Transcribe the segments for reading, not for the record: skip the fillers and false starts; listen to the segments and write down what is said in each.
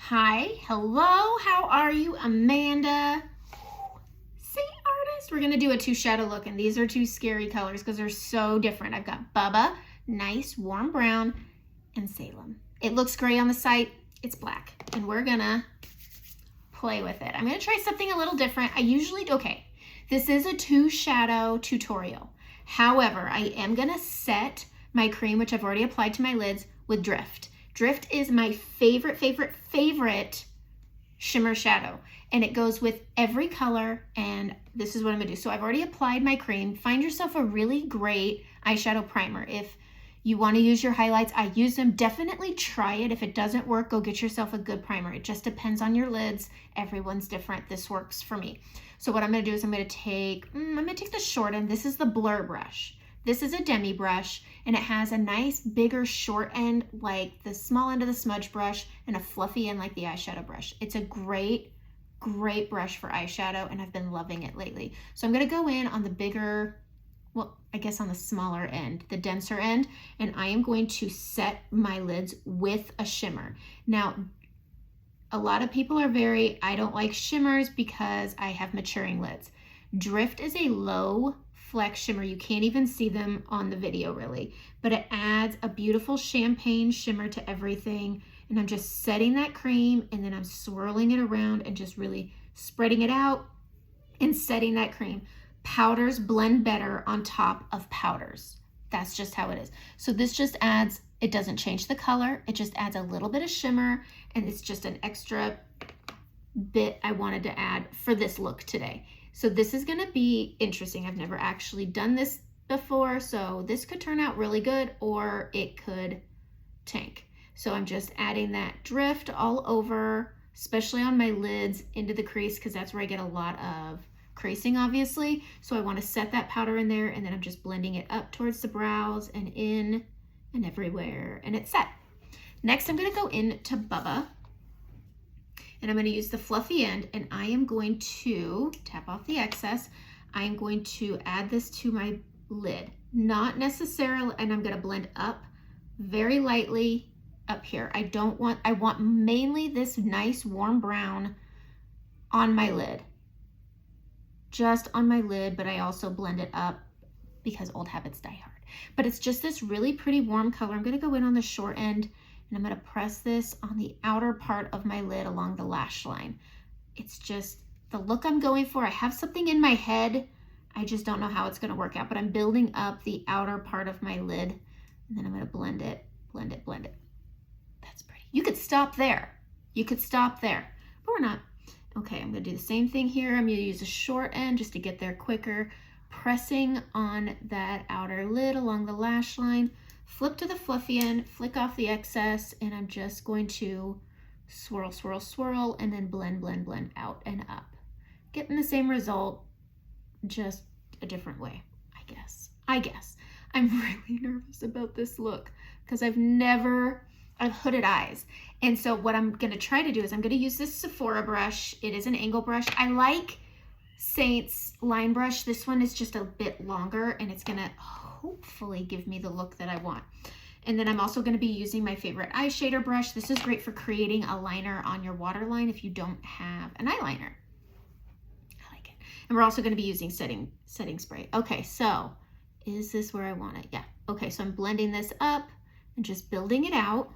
Hi, hello, how are you, Amanda? Saint Artist. We're gonna do a two shadow look, and these are two scary colors because they're so different. I've got Bubba, nice warm brown, and Salem. It looks gray on the site, it's black, and we're gonna play with it. I'm gonna try something a little different. Okay, this is a two shadow tutorial. However, I am gonna set my cream, which I've already applied to my lids, with Drift. Drift is my favorite shimmer shadow, and it goes with every color, and this is what I'm gonna do. So I've already applied my cream. Find yourself a really great eyeshadow primer. If you wanna use your highlights, I use them. Definitely try it. If it doesn't work, go get yourself a good primer. It just depends on your lids. Everyone's different. This works for me. So what I'm gonna do is I'm gonna take the short end. This is the blur brush. This is a demi brush, and it has a nice bigger short end like the small end of the smudge brush and a fluffy end like the eyeshadow brush. It's a great brush for eyeshadow, and I've been loving it lately. So I'm gonna go in on the bigger, well, I guess on the smaller end, the denser end, and I am going to set my lids with a shimmer. Now, a lot of people are I don't like shimmers because I have maturing lids. Drift is a low flex shimmer. You can't even see them on the video really, but it adds a beautiful champagne shimmer to everything. And I'm just setting that cream, and then I'm swirling it around and just really spreading it out and setting that cream. Powders blend better on top of powders. That's just how it is. So this just adds, it doesn't change the color. It just adds a little bit of shimmer, and it's just an extra bit I wanted to add for this look today. So this is gonna be interesting. I've never actually done this before, so this could turn out really good or it could tank. So I'm just adding that Drift all over, especially on my lids, into the crease, because that's where I get a lot of creasing, obviously. So I want to set that powder in there, and then I'm just blending it up towards the brows and in and everywhere, and it's set. Next, I'm going to go into Bubba, and I'm going to use the fluffy end, and I am going to tap off the excess. I am going to add this to my lid, not necessarily, and I'm going to blend up very lightly up here. I want mainly this nice warm brown on my lid, just on my lid, but I also blend it up because old habits die hard. But it's just this really pretty warm color. I'm going to go in on the short end, and I'm going to press this on the outer part of my lid along the lash line. It's just the look I'm going for. I have something in my head. I just don't know how it's going to work out, but I'm building up the outer part of my lid, and then I'm going to blend it. That's pretty. You could stop there. But we're not. Okay, I'm going to do the same thing here. I'm going to use a short end just to get there quicker, pressing on that outer lid along the lash line. Flip to the fluffy end, flick off the excess, and I'm just going to swirl, and then blend out and up. Getting the same result, just a different way, I guess. I'm really nervous about this look because I've hooded eyes. And so what I'm gonna try to do is I'm gonna use this Sephora brush. It is an angle brush. I like Seint's line brush. This one is just a bit longer, and it's gonna hopefully give me the look that I want. And then I'm also gonna be using my favorite eye shader brush. This is great for creating a liner on your waterline if you don't have an eyeliner. I like it. And we're also gonna be using setting spray. Okay, so is this where I want it? Yeah. Okay, so I'm blending this up and just building it out.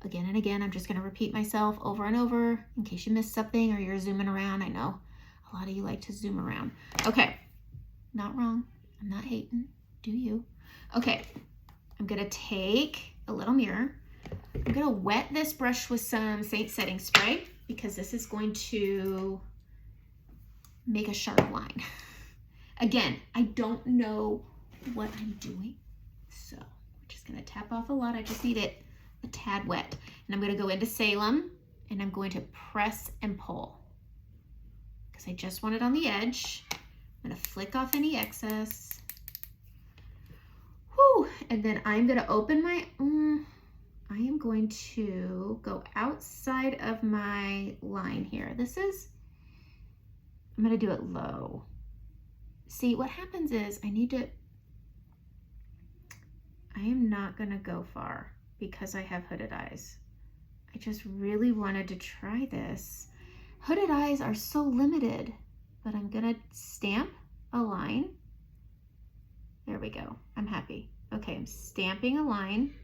Again and again, I'm just gonna repeat myself over and over in case you missed something or you're zooming around. I know a lot of you like to zoom around. Okay, not wrong. I'm not hating, do you? Okay, I'm gonna take a little mirror. I'm gonna wet this brush with some Seint setting spray because this is going to make a sharp line. Again, I don't know what I'm doing, so I'm just gonna tap off a lot. I just need it a tad wet. And I'm gonna go into Salem, and I'm going to press and pull because I just want it on the edge. I'm gonna flick off any excess. Whew. And then I'm gonna open my, I am going to go outside of my line here. I'm gonna do it low. See, what happens is I am not gonna go far because I have hooded eyes. I just really wanted to try this. Hooded eyes are so limited, but I'm gonna stamp a line. There we go, I'm happy. Okay, I'm stamping a line,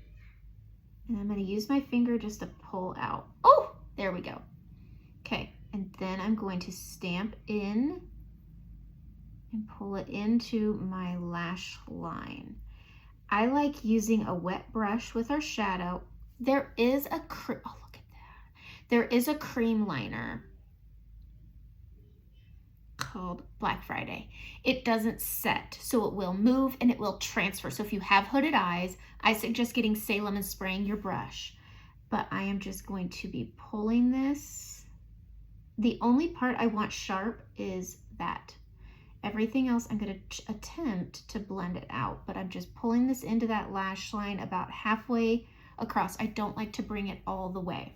and I'm gonna use my finger just to pull out. Oh, there we go. Okay, and then I'm going to stamp in and pull it into my lash line. I like using a wet brush with our shadow. There is a, oh, look at that. There is a cream liner called Black Friday. It doesn't set, so it will move and it will transfer. So if you have hooded eyes, I suggest getting Salem and spraying your brush. But I am just going to be pulling this. The only part I want sharp is that. Everything else I'm going to attempt to blend it out, but I'm just pulling this into that lash line about halfway across. I don't like to bring it all the way.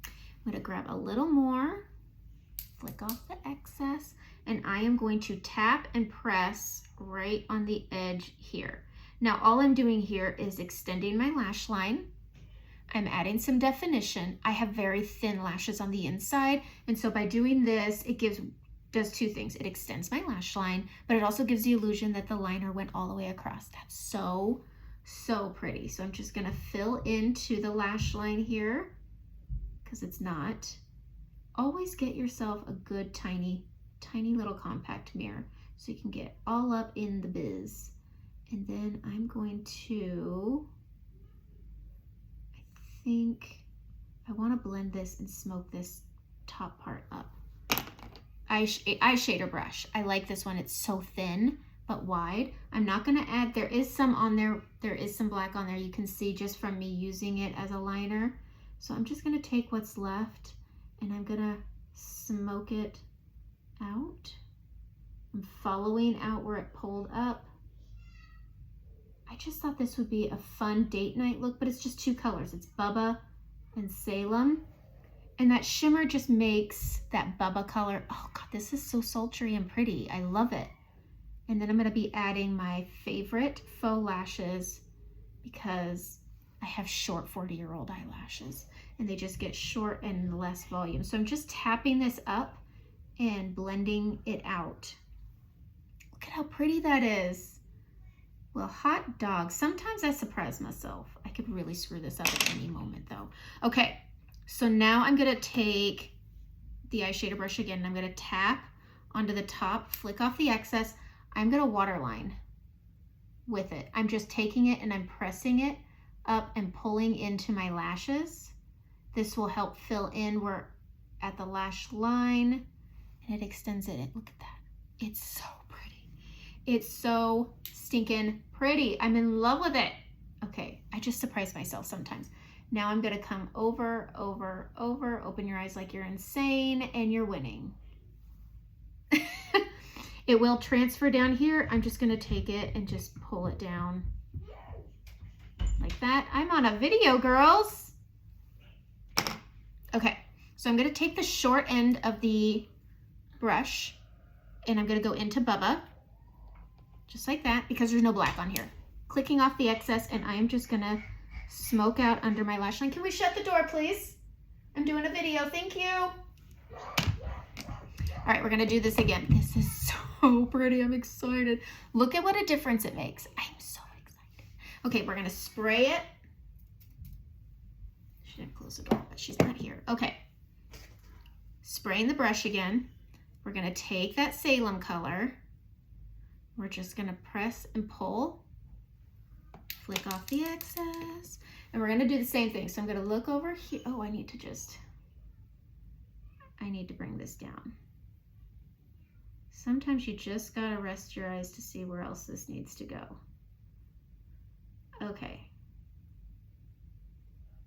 I'm going to grab a little more, flick off the excess, and I am going to tap and press right on the edge here. Now all I'm doing here is extending my lash line. I'm adding some definition. I have very thin lashes on the inside, and so by doing this, it does two things. It extends my lash line, but it also gives the illusion that the liner went all the way across. That's so, so pretty. So I'm just gonna fill into the lash line here because it's not. Always get yourself a good tiny little compact mirror so you can get all up in the biz. And then I'm going to, I think I wanna blend this and smoke this top part up. Eye shader brush. I like this one. It's so thin but wide. I'm not going to add, there is some on there. There is some black on there. You can see just from me using it as a liner. So I'm just going to take what's left and I'm going to smoke it out. I'm following out where it pulled up. I just thought this would be a fun date night look, but it's just two colors. It's Bubba and Salem. And that shimmer just makes that Bubba color. Oh God, this is so sultry and pretty. I love it. And then I'm gonna be adding my favorite faux lashes because I have short 40-year-old eyelashes and they just get short and less volume. So I'm just tapping this up and blending it out. Look at how pretty that is. Well, hot dog. Sometimes I surprise myself. I could really screw this up at any moment though. Okay. So now I'm gonna take the eye shader brush again and I'm gonna tap onto the top, flick off the excess. I'm gonna waterline with it. I'm just taking it and I'm pressing it up and pulling into my lashes. This will help fill in where at the lash line and it extends it. Look at that. It's so pretty. It's so stinking pretty. I'm in love with it. Okay, I just surprise myself sometimes. Now I'm gonna come over, open your eyes like you're insane and you're winning. It will transfer down here. I'm just gonna take it and just pull it down like that. I'm on a video, girls. Okay, so I'm gonna take the short end of the brush and I'm gonna go into Bubba, just like that, because there's no black on here. Clicking off the excess and I am just gonna smoke out under my lash line. Can we shut the door, please? I'm doing a video, thank you. All right, we're gonna do this again. This is so pretty, I'm excited. Look at what a difference it makes. I'm so excited. Okay, we're gonna spray it. She didn't close the door, but she's not here. Okay, spraying the brush again. We're gonna take that Salem color. We're just gonna press and pull. Flick off the excess. And we're gonna do the same thing. So I'm gonna look over here. Oh, I need to bring this down. Sometimes you just gotta rest your eyes to see where else this needs to go. Okay.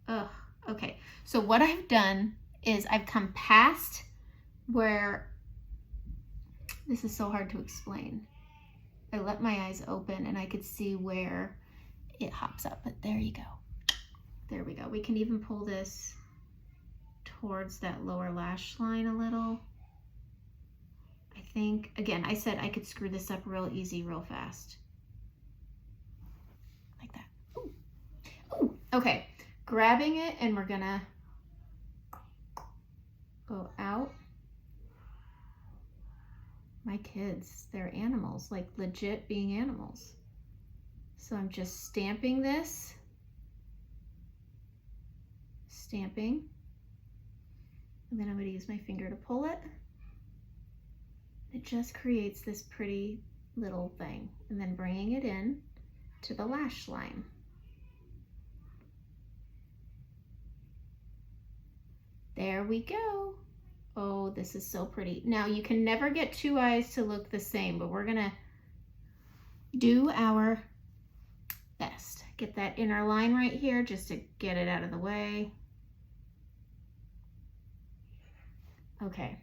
Ugh, okay. So what I've done is I've come past where, this is so hard to explain. I let my eyes open and I could see where it hops up, but there you go. There we go. We can even pull this towards that lower lash line a little. I think, again, I said I could screw this up real easy, real fast. Like that. Ooh. Ooh. Okay, grabbing it and we're gonna go out. My kids, they're animals, like legit being animals. So I'm just stamping this, stamping, and then I'm going to use my finger to pull it. It just creates this pretty little thing, and then bringing it in to the lash line. There we go. Oh, this is so pretty. Now you can never get two eyes to look the same, but we're gonna do our best. Get that inner line right here just to get it out of the way. Okay,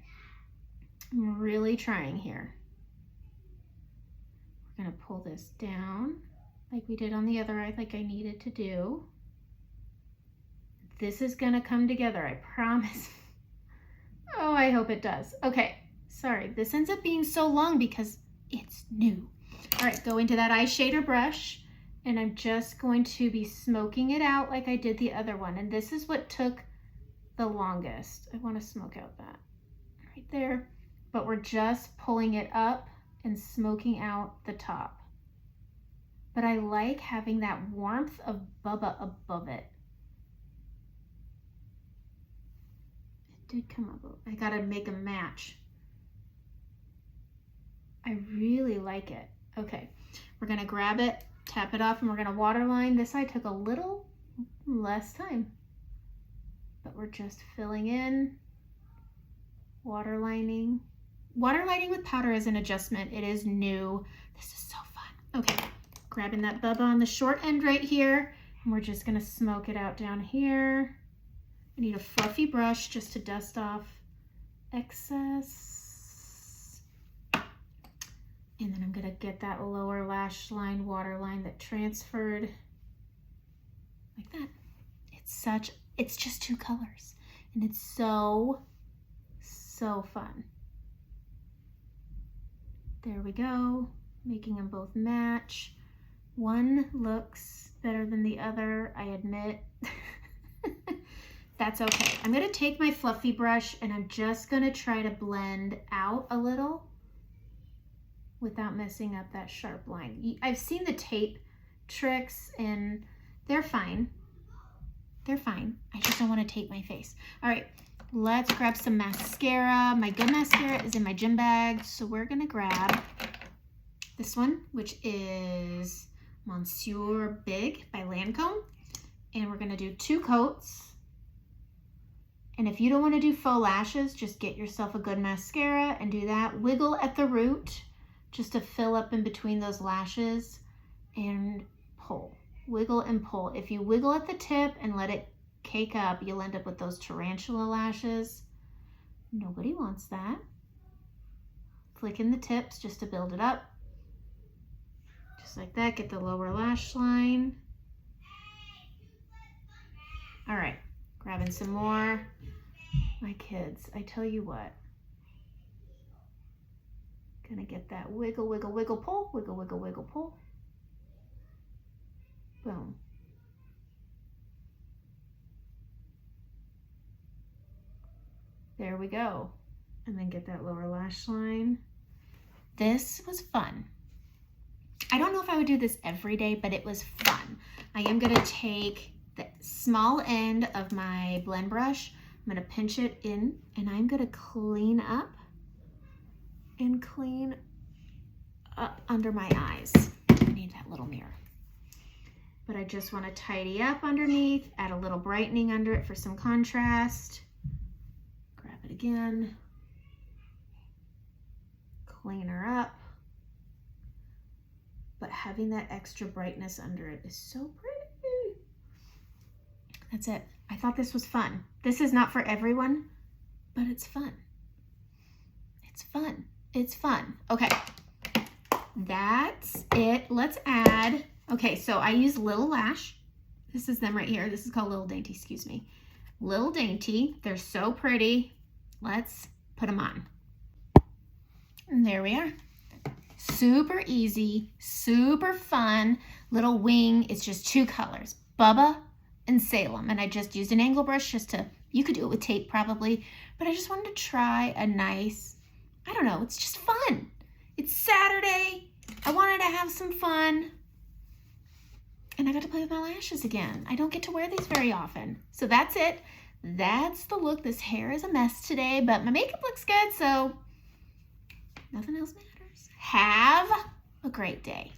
I'm really trying here. We're gonna pull this down like we did on the other eye, like I needed to do. This is gonna come together, I promise. Oh, I hope it does. Okay, sorry, this ends up being so long because it's new. All right, go into that eye shader brush, and I'm just going to be smoking it out like I did the other one. And this is what took the longest. I wanna smoke out that right there, but we're just pulling it up and smoking out the top. But I like having that warmth of Bubba above it. Did come up. I gotta make a match. I really like it. Okay, we're gonna grab it, tap it off, and we're gonna waterline. This side took a little less time, but we're just filling in, waterlining. Waterlining with powder is an adjustment. It is new. This is so fun. Okay, grabbing that Bubba on the short end right here, and we're just gonna smoke it out down here. I need a fluffy brush just to dust off excess. And then I'm gonna get that lower lash line, waterline that transferred like that. It's just two colors, and it's so fun. There we go, making them both match. One looks better than the other, I admit. That's okay. I'm gonna take my fluffy brush and I'm just gonna try to blend out a little without messing up that sharp line. I've seen the tape tricks and they're fine. They're fine. I just don't want to tape my face. All right, let's grab some mascara. My good mascara is in my gym bag, so we're gonna grab this one, which is Monsieur Big by Lancome, and we're gonna do 2 coats. And if you don't want to do faux lashes, just get yourself a good mascara and do that. Wiggle at the root just to fill up in between those lashes and pull. Wiggle and pull. If you wiggle at the tip and let it cake up, you'll end up with those tarantula lashes. Nobody wants that. Flick in the tips just to build it up. Just like that, get the lower lash line. All right. Grabbing some more. My kids, I tell you what. Gonna get that wiggle, wiggle, wiggle, pull, wiggle, wiggle, wiggle, pull. Boom. There we go. And then get that lower lash line. This was fun. I don't know if I would do this every day, but it was fun. I am gonna take the small end of my blend brush. I'm gonna pinch it in and I'm gonna clean up and clean up under my eyes. I need that little mirror. But I just wanna tidy up underneath, add a little brightening under it for some contrast. Grab it again. Clean her up. But having that extra brightness under it is so pretty. That's it. I thought this was fun. This is not for everyone, but it's fun. It's fun. It's fun. Okay, that's it. Let's add, okay, so I use Little Lash. This is them right here. This is called Little Dainty, excuse me. Little Dainty, they're so pretty. Let's put them on. And there we are. Super easy, super fun. Little wing, it's just 2 colors, Bubba and Salem. And I just used an angle brush just to, You could do it with tape probably, but I just wanted to try a nice, I don't know, it's just fun. It's Saturday. I wanted to have some fun. And I got to play with my lashes again. I don't get to wear these very often. So that's it. That's the look. This hair is a mess today, but my makeup looks good, so nothing else matters. Have a great day.